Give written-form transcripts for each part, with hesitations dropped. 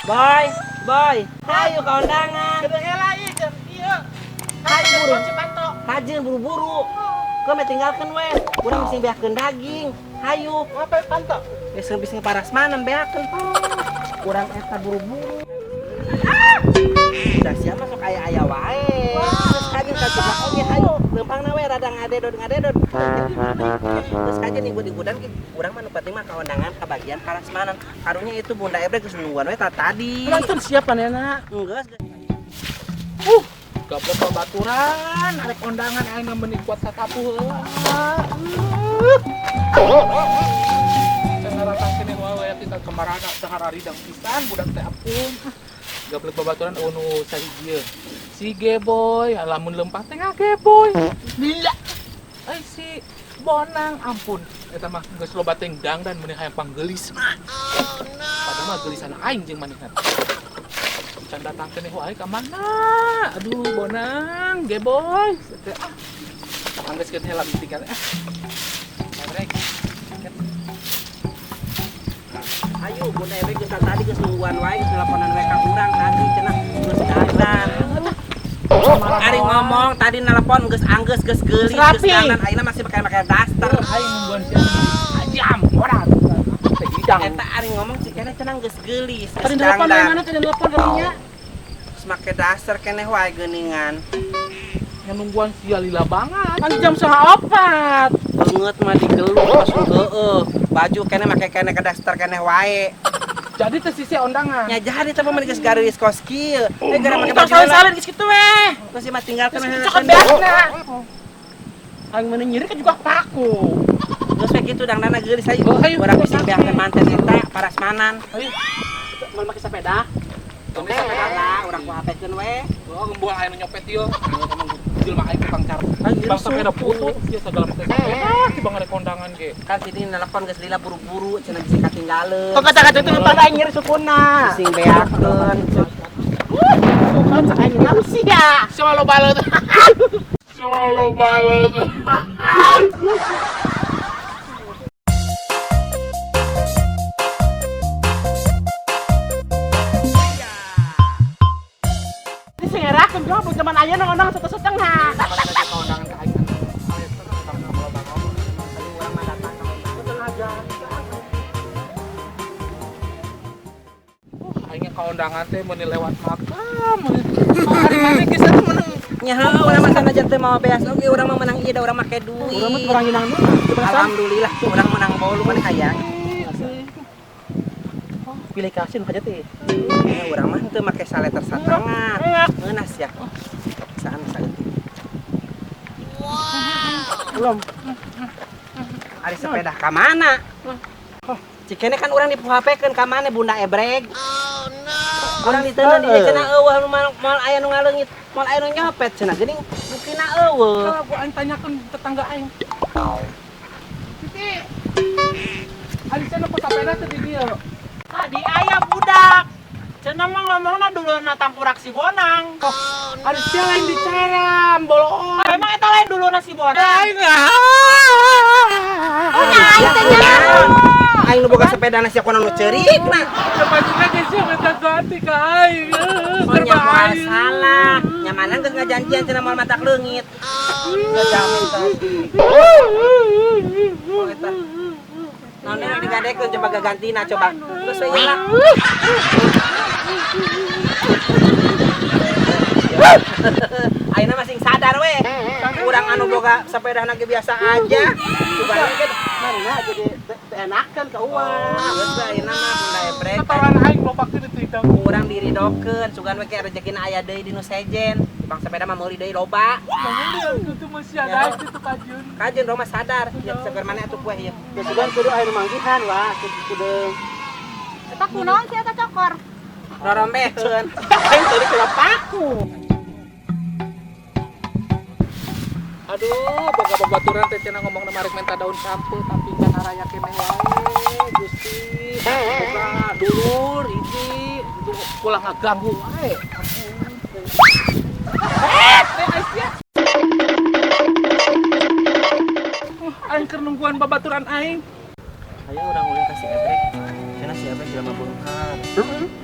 Boy, boy, hayu ke undangan. Hayu buru. Rajin buru-buru. Kau mau tinggalkan we. Urang mesti beakeun daging. Hayu. Apa pantok? Bisa parasmanan beakeun. Urang eta buru-buru. Udah siapa sok aya wae. Terus kajen ka ceblak oge hayu. Lempangna we rada ngadedod. Terus kajen ibut-ibutan urang mah nu penting mah ka undangan ka bagian parasmanan. Karunya itu Bunda Ebre geus nungguan we tadi. Nonton siapa Nena? Geus. Goblok babaturan, arek kondangan aing mah kuat satapu heula. Cenah tangkeun wae kita kemarana saharari dang pisan budak teh apung. Goblok babaturan nu sahiji. Si Geboy, lamun lempang teh Geboy. Lila. Si Bonang ampun. Eta mah geus loba teh dangdan meuni hayang panggelis mah. Padahal mah gelisan aing jeung manehna. Can datang ke nih, wah, kemana? Aduh, Bonang, Geboy. Angges kita helam tiga. Merek. Ayo, Bunda Ebre geus tadi geus nungguan wae geus teleponan we ka urang tadi cenah geus dandan. Ari ngomong tadi nelpon geus anggeus geus geulis geus dandan ayeuna masih pakai daster. Aing nungguan siapa? Ajam, orang. Eta ari ngomong cikana cenah geus geulis. Tadi telepon mana tadi telepon kalinya? Geus make daster keneh wae geuningan. Yang nungguan sia lila banget. Kan jam 9.04. Beungeut mah digeluh pas heueuh. Baju keneh make keneh ke daster keneh wae. Jadi teh sisi undangan. Nya jadi teh mah geus garis kos kieu. Gara make Kita baju salin geus kitu weh. Masih mah tinggalkan Cocok beasna. Aing meuni nyeri kan juga paku. Terus kayak gitu dangdana geulis ayo. Urang bisa beakeun manten eta parasmanan. Ayo. Mau make sepeda? Oke, sepeda lah, urang ku hapekeun we. Oh, ngembual aya nu nyopet ieu. Jelema aing tukang car. Bang sepeda putut ieu sagala teh. Ki bang ada kondangan ge. Kan sini nelpon geus lila buru-buru cenah bisa katinggaleuh. Kok kata-kata itu pada aing nyeri sukuna. Sing beakeun. Kan aing nyeri sih ya. Sama lo balet. Sama lo balet. Ngerakeun jauh zaman aya nang ondang setengah. Kondangan ka aing. Urang mah datang ka Aing ka undangan teh meuni lewat makam. Hari mana geus atuh menang. nya heuh urang mah sanajan teh mau beas oge urang mah menang ieu da urang make duit. Urang mah orang inang mah. Alhamdulillah urang menang bolu mana hayang. Pilih kasih nu hajat teh. Ya urang mah teu make saleter satangan. Ngeunas ya. Saan saeutik. Belum. Ari sepeda ka mana? Cikene kan urang dihapekeun ka mana Bunda Ebreg. Oh no. Urang diteuneun di cenah eueuh nu moal aya nu ngaleungit, moal aya nu nyopet cenah geuning buktina eueuh. Kalau gua aing tanyakeun tetangga aing. Titi. Ari cenah ku sepeda teh di dieu. Tadi ayah budak. Cenah mah ngomongna dulu na tampurak si Bonang. Ari sia lain bicara, bolong. Emang eta lain dulu na si Bonang. Aing Aing nu boga sepeda sia kono nu ceurikna. Sepatunya geus minta ganti ka aing. Oh nya moal salah. Nyamanan geus ngajanjian cenah moal matak leungit. Geus jamin tadi. Oh eta. Naon yang digadekeun coba gagantina coba. Geus we ilang. Ayeuna masing sadar we. Urang anu boga sepedana ge biasa aja. Coba ge mana jadi enakan ka urang. Geus we ayeuna mah Bunda Ebreg. Kataran aing lopakeun di tidang. Urang diridokeun sugan we ke rezekina aya deui di nu sejen. Bang sepeda mah meuli deui loba. Itu masih ada itu kajun. Kajeun Roma sadar. Ya seger maneh atuh kue ieu. Ya sugan kudu aya nu manggihan wah, kudu. Eta kunaon sih eta cokor? Rorombekeun. Aing tadi kira paku. Aduh, boga babaturan teh cenah ngomongna marek menta daun sampo tapi kan araya keneh wae, Gusti. Boga dulur hiji pulang ngaganggu wae. Aing keur nungguan babaturan aing. Ayo urang ulin ka si Ebreg. Cenah siapa jelema bunghar.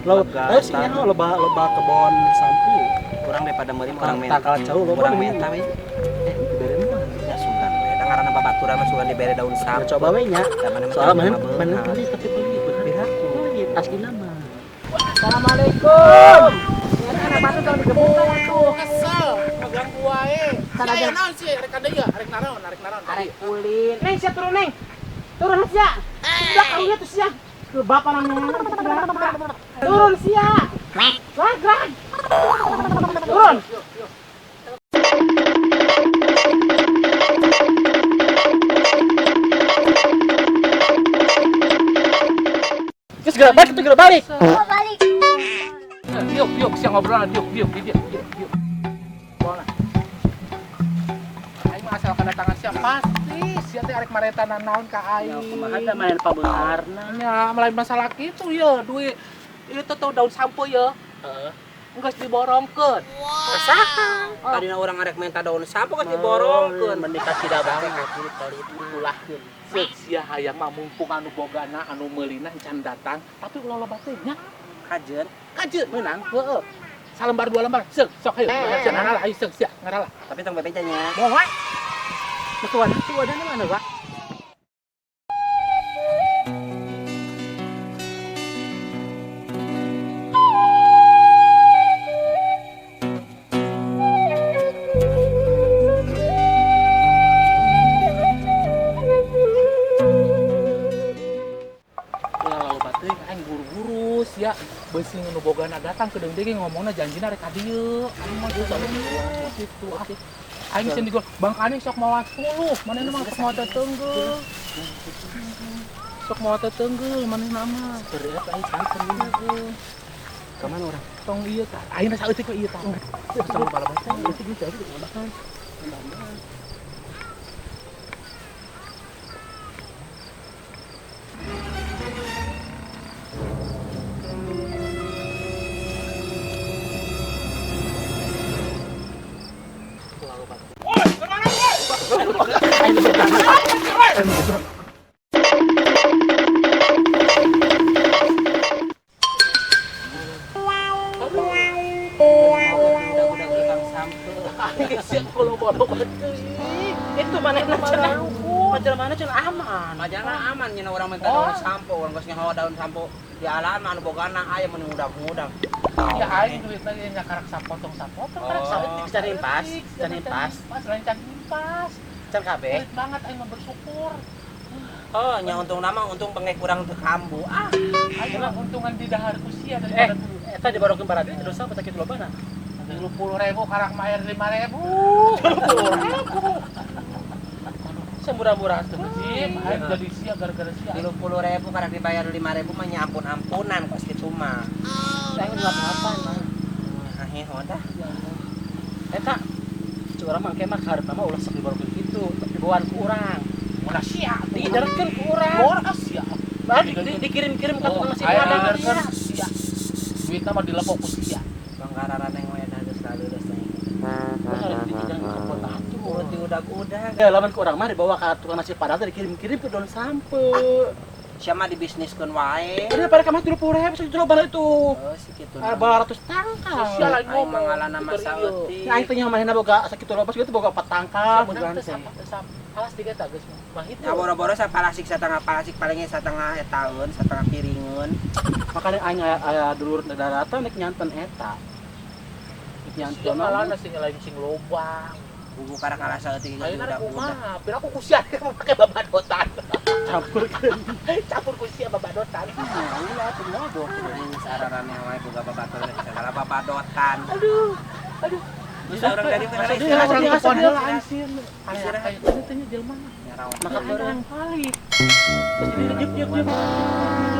Lo sih nyaho loba kebon sampi. Kurang daripada meureun orang menta. Takal jauh lo Orang menta we. dibere mah. Ya sugan we. Da ngaranna babaturan mah sugan dibere daun salam. Coba we nya. Da mana Soalnya mana beunghar. tadi tapi beli Piraku. aslinya mah. Assalamualaikum. Anak batu kalau digebukan atuh. Kesel, ngeganggu wae. Saya naon sih, rek ada ya, rek naon. Arek ulin. Neng, sia turun, Neng. Turun, sia. Udah, kau lihat tuh, sia. Ke bapak namanya. Turun, sia. Gerak. Turun. Terus gerak balik. Yuk, siang ngobrolan, yuk. Bona. Aing mah asal kedatangan siap pasti, sia teh arek maretanan naon ka aing. Kumaha da main pabeunarna. Nya, melain masalah kitu ya, duit ieu teh daun sampo ya. Heeh. Enggeus diborongkeun. Saha? Tadina urang arek minta daun sampo geus diborongkeun. Mendikasi da banget Ulahkeun. Seuk sia hayang mah mumpung anu bogana anu meulina encan datang, tapi ulah loba teh nya. Kajeun. Kajeun meunang, heeh. Salembar dua lembar, seuk sok hayu. Cenah ngaralah ayo seuk sia, ngaralah. Tapi tong bebecanya nya. Moal wae. Wadahnya mana, Pak? Aing buru-buru sia beusi nu bogana datang ke deung ngomongna janjina rek ka dieu. Aing mah geus gitu. Aing sieun digol, Bang Kani sok mawa 10, manehna mah sok mawa teteunggeuh. Sok mawa teteunggeuh manehna mah. Berat aing santen. Kemana orang? Tong ieu tah. Ayeuna saeutik we ieu tah. Sama balabasa itu bisa itu balabasa. Itu manehna cenah. Majalah cenah aman. Majalah aman nya orang minta daun sampo, orang geus nyaho daun sampo di alam anu bogana aya mun ngudag-ngudag. Ya aing duitna ge nya karak sapotong-sapotong, karak saeutik Cari pas, cari pas. Pas lain can pas. Can kabeh. Pelit banget aing mah bersyukur. Oh, nya untung nama untung pengek kurang teu kambu. Aing mah untungan di dahar usia daripada dulu. Eta dibarokeun barada terus apa sakitu lobana? 30.000 karak mayar 5.000. 30.000. Semurah-murah tuh. Jim, aing jadi sia gara-gara sia. 30.000 karek dibayar 5.000 mah nya ampun-ampunan pas kitu mah. Saya ngelapan mah. Heh hodah. Eta curang mah kemah karep mah ulah sok dibarokeun kitu, dibawaan ku urang. Ulah sia. Diderkeun ku urang. Orang sia. Dikirim-kirim ka tukang nasi Aing padang. diderkeun sia. Duitna mah dilepok ku sia. Bangkararan yang we dah geus lalu geus teh. Harus dikirim ke kota atuh. Urut diudag-udag. Ya lawan ku urang mah dibawa ka tukang nasi padang teh dikirim-kirim ke daun sampe. Siapa dibisniskeun wae. Ini pada kamar 30.000 sakitu lobana itu. Oh, si kitu. 200 tangkal. Sia lain Aing ngomong. mangalana mah saeutik. Nah, itu nya mahena boga sakitu loba sakitu boga 4 tangkal Beneran beneran teh. Alas tiga tak geus mah itu. Ya boro-boro saparasik satengah parasik palingnya satengah tahun, satengah piringeun. Makanya aing aya dulur daratan nek nyanten eta. Nek nyanten Sia ngalana sing lain sing lobang. Buku karak kalah saeutik geus Ayeuna rek diudag-udag. kumaha? Pira aku kusian make babadotan. campurkeun. Campur kusia babadotan. Ulah tuh modo. Ini sararane wae boga babatur segala babadotan. Aduh. Bisa orang dari mana Dia istirahat orang di biasa pon dia heula. langsir. Istirahat tanya jelema. Nyaraos. Makan bareng. Paling. Diep.